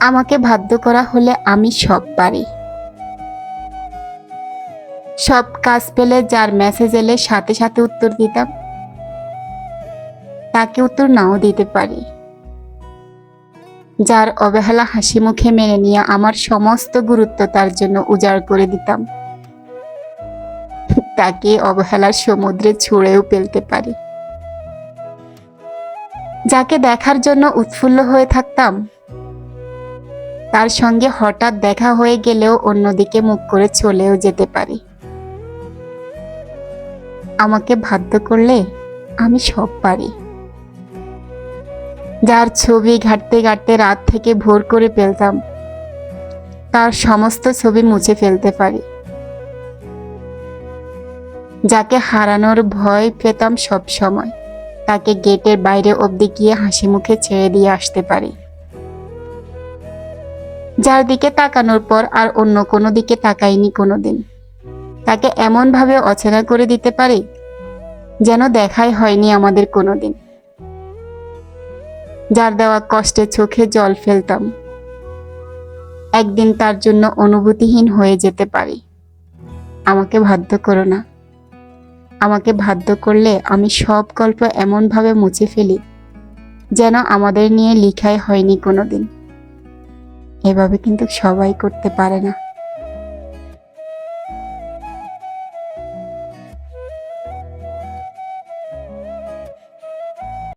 আমাকে বাধ্য করা হলে আমি সব পারি। সব কাজ পেলে যার মেসেজ এলে সাথে সাথে উত্তর দিতাম, তাকে উত্তর নাও দিতে পারি। যার অবহেলা হাসি মুখে মেনে নিয়ে আমার সমস্ত গুরুত্ব তার জন্য উজাড় করে দিতাম, তাকে অবহেলার সমুদ্রে ছুঁড়েও ফেলতে পারি। যাকে দেখার জন্য উৎফুল্ল হয়ে থাকতাম, তার সঙ্গে হঠাৎ দেখা হয়ে গেলেও অন্যদিকে মুখ করে চলেও যেতে পারি। আমাকে বাধ্য করলে আমি সব পারি। যার ছবি ঘাঁটতে ঘাঁটতে রাত থেকে ভোর করে ফেলতাম, তার সমস্ত ছবি মুছে ফেলতে পারি। যাকে হারানোর ভয় পেতাম সব সময়, তাকে গেটের বাইরে অবধি গিয়ে হাসি মুখে ছেড়ে দিয়ে আসতে পারি। যার দিকে তাকানোর পর আর অন্য কোনো দিকে তাকাইনি কোনোদিন, তাকে এমন ভাবে অচেনা করে দিতে পারি যেন দেখাই হয়নি আমাদের কোনোদিন। যার দেওয়া কষ্টে চোখে জল ফেলতাম, একদিন তার জন্য অনুভূতিহীন হয়ে যেতে পারি। আমাকে বাধ্য করো না। আমাকে বাধ্য করলে আমি সব গল্প এমনভাবে মুছে ফেলি যেন আমাদের নিয়ে লিখাই হয়নি কোনোদিন। এভাবে কিন্তু সবাই করতে পারে না।